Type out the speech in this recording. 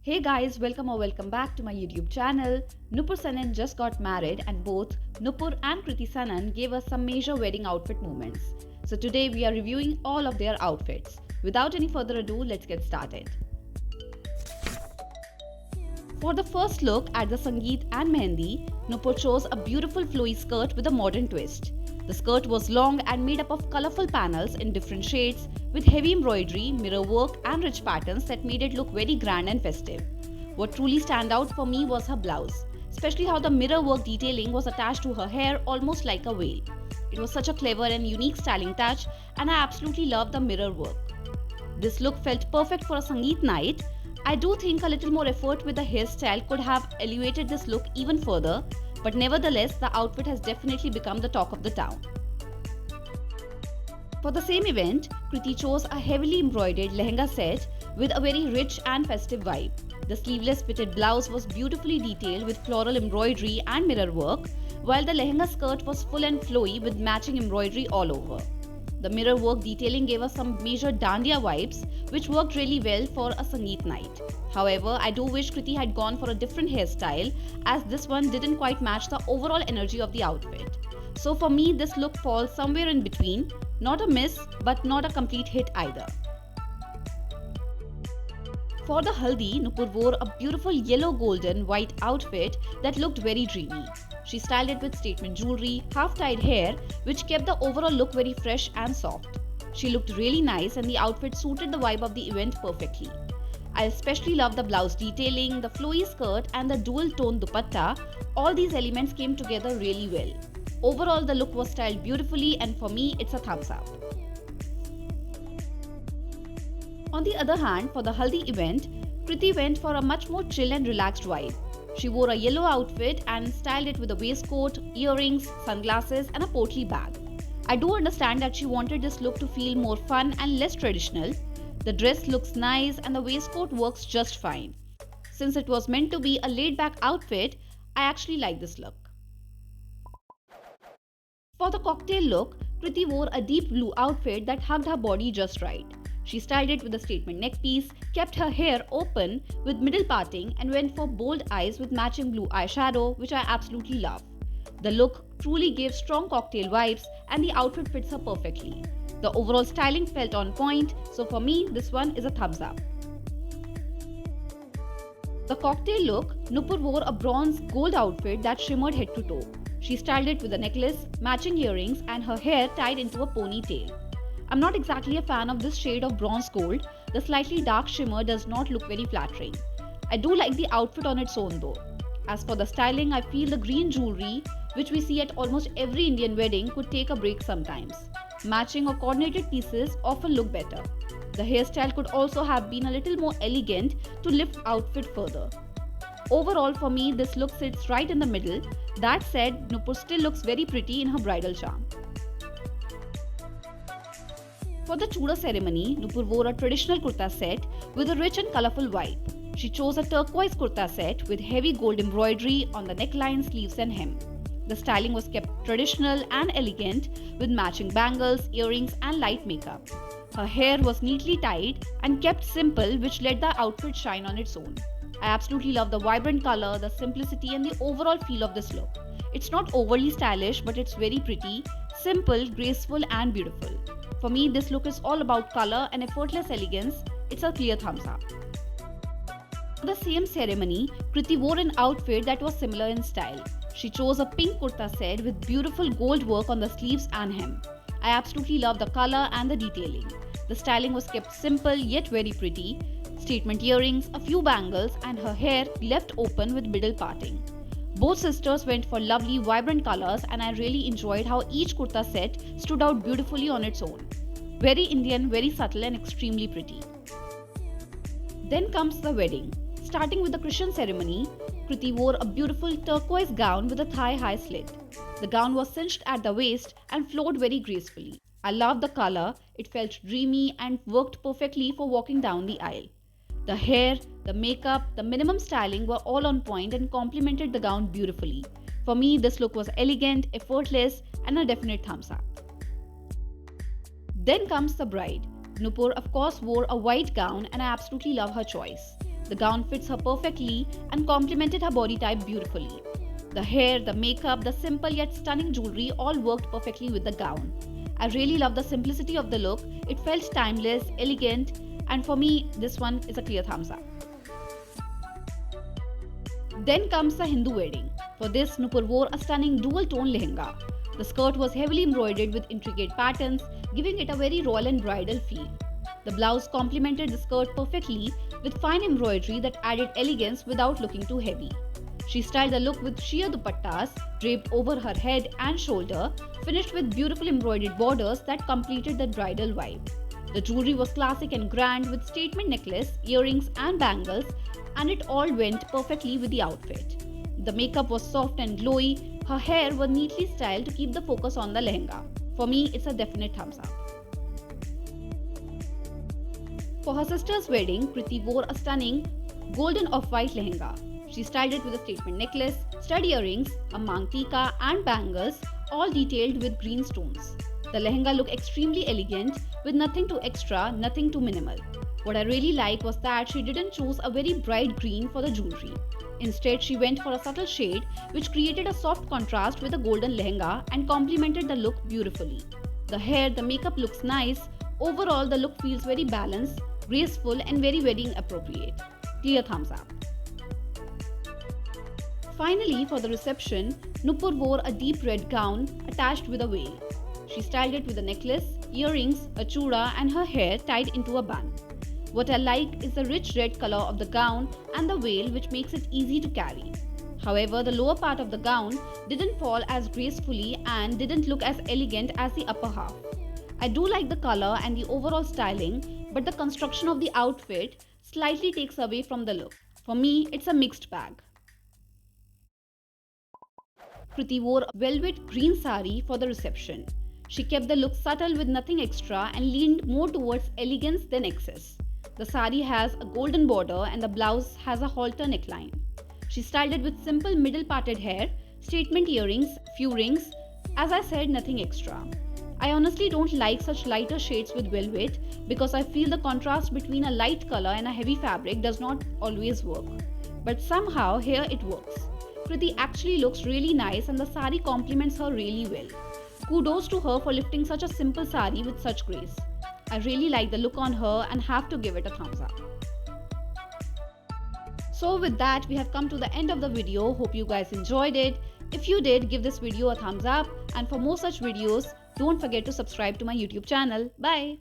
Hey guys, welcome or welcome back to my YouTube channel. Nupur Sanan just got married and both Nupur and Kriti Sanan gave us some major wedding outfit moments. So today we are reviewing all of their outfits. Without any further ado, let's get started. For the first look at the Sangeet and Mehendi, Nupur chose a beautiful flowy skirt with a modern twist. The skirt was long and made up of colorful panels in different shades with heavy embroidery, mirror work and rich patterns that made it look very grand and festive. What truly stand out for me was her blouse, especially how the mirror work detailing was attached to her hair almost like a veil. It was such a clever and unique styling touch and I absolutely loved the mirror work. This look felt perfect for a Sangeet night. I do think a little more effort with the hairstyle could have elevated this look even further, but nevertheless, the outfit has definitely become the talk of the town. For the same event, Kriti chose a heavily embroidered lehenga set with a very rich and festive vibe. The sleeveless fitted blouse was beautifully detailed with floral embroidery and mirror work, while the lehenga skirt was full and flowy with matching embroidery all over. The mirror work detailing gave us some major dandiya vibes, which worked really well for a Sangeet night. However, I do wish Kriti had gone for a different hairstyle as this one didn't quite match the overall energy of the outfit. So for me, this look falls somewhere in between, not a miss but not a complete hit either. For the haldi, Nupur wore a beautiful yellow golden white outfit that looked very dreamy. She styled it with statement jewelry, half-tied hair, which kept the overall look very fresh and soft. She looked really nice and the outfit suited the vibe of the event perfectly. I especially love the blouse detailing, the flowy skirt and the dual tone dupatta. All these elements came together really well. Overall, the look was styled beautifully and for me, it's a thumbs up. On the other hand, for the haldi event, Kriti went for a much more chill and relaxed vibe. She wore a yellow outfit and styled it with a waistcoat, earrings, sunglasses and a portly bag. I do understand that she wanted this look to feel more fun and less traditional. The dress looks nice and the waistcoat works just fine. Since it was meant to be a laid-back outfit, I actually like this look. For the cocktail look, Kriti wore a deep blue outfit that hugged her body just right. She styled it with a statement neckpiece, kept her hair open with middle parting and went for bold eyes with matching blue eyeshadow, which I absolutely love. The look truly gave strong cocktail vibes and the outfit fits her perfectly. The overall styling felt on point, so for me, this one is a thumbs up. The cocktail look, Nupur wore a bronze gold outfit that shimmered head to toe. She styled it with a necklace, matching earrings and her hair tied into a ponytail. I'm not exactly a fan of this shade of bronze gold. The slightly dark shimmer does not look very flattering. I do like the outfit on its own though. As for the styling, I feel the green jewelry, which we see at almost every Indian wedding, could take a break sometimes. Matching or coordinated pieces often look better. The hairstyle could also have been a little more elegant to lift outfit further. Overall, for me, this look sits right in the middle. That said, Nupur still looks very pretty in her bridal charm. For the Chuda ceremony, Nupur wore a traditional kurta set with a rich and colorful vibe. She chose a turquoise kurta set with heavy gold embroidery on the neckline, sleeves and hem. The styling was kept traditional and elegant with matching bangles, earrings and light makeup. Her hair was neatly tied and kept simple, which let the outfit shine on its own. I absolutely love the vibrant color, the simplicity and the overall feel of this look. It's not overly stylish, but it's very pretty, simple, graceful and beautiful. For me, this look is all about color and effortless elegance. It's a clear thumbs up. For the same ceremony, Kriti wore an outfit that was similar in style. She chose a pink kurta set with beautiful gold work on the sleeves and hem. I absolutely love the color and the detailing. The styling was kept simple yet very pretty. Statement earrings, a few bangles and her hair left open with middle parting. Both sisters went for lovely vibrant colors and I really enjoyed how each kurta set stood out beautifully on its own. Very Indian, very subtle and extremely pretty. Then comes the wedding. Starting with the Christian ceremony, Kriti wore a beautiful turquoise gown with a thigh-high slit. The gown was cinched at the waist and flowed very gracefully. I loved the color, it felt dreamy and worked perfectly for walking down the aisle. The hair, the makeup, the minimum styling were all on point and complemented the gown beautifully. For me, this look was elegant, effortless and a definite thumbs up. Then comes the bride. Nupur of course wore a white gown and I absolutely love her choice. The gown fits her perfectly and complemented her body type beautifully. The hair, the makeup, the simple yet stunning jewelry all worked perfectly with the gown. I really love the simplicity of the look. It felt timeless, elegant, and for me, this one is a clear thumbs up. Then comes the Hindu wedding. For this, Nupur wore a stunning dual-tone lehenga. The skirt was heavily embroidered with intricate patterns, giving it a very royal and bridal feel. The blouse complemented the skirt perfectly with fine embroidery that added elegance without looking too heavy. She styled the look with sheer dupattas draped over her head and shoulder, finished with beautiful embroidered borders that completed the bridal vibe. The jewelry was classic and grand with statement necklace, earrings, and bangles, and it all went perfectly with the outfit. The makeup was soft and glowy, her hair was neatly styled to keep the focus on the lehenga. For me, it's a definite thumbs up. For her sister's wedding, Kriti wore a stunning golden off-white lehenga. She styled it with a statement necklace, stud earrings, a mang tika, and bangles, all detailed with green stones. The lehenga looked extremely elegant with nothing too extra, nothing too minimal. What I really liked was that she didn't choose a very bright green for the jewelry. Instead, she went for a subtle shade which created a soft contrast with the golden lehenga and complemented the look beautifully. The hair, the makeup looks nice. Overall, the look feels very balanced, graceful, and very wedding appropriate. Clear thumbs up. Finally, for the reception, Nupur wore a deep red gown attached with a veil. She styled it with a necklace, earrings, a chura, and her hair tied into a bun. What I like is the rich red color of the gown and the veil, which makes it easy to carry. However, the lower part of the gown didn't fall as gracefully and didn't look as elegant as the upper half. I do like the color and the overall styling, but the construction of the outfit slightly takes away from the look. For me, it's a mixed bag. Kriti wore a velvet green sari for the reception. She kept the look subtle with nothing extra and leaned more towards elegance than excess. The sari has a golden border and the blouse has a halter neckline. She styled it with simple middle parted hair, statement earrings, few rings. As I said, nothing extra. I honestly don't like such lighter shades with velvet because I feel the contrast between a light color and a heavy fabric does not always work. But somehow here it works. Kriti actually looks really nice and the sari complements her really well. Kudos to her for lifting such a simple sari with such grace. I really like the look on her and have to give it a thumbs up. So with that, we have come to the end of the video. Hope you guys enjoyed it. If you did, give this video a thumbs up, and for more such videos, don't forget to subscribe to my YouTube channel. Bye.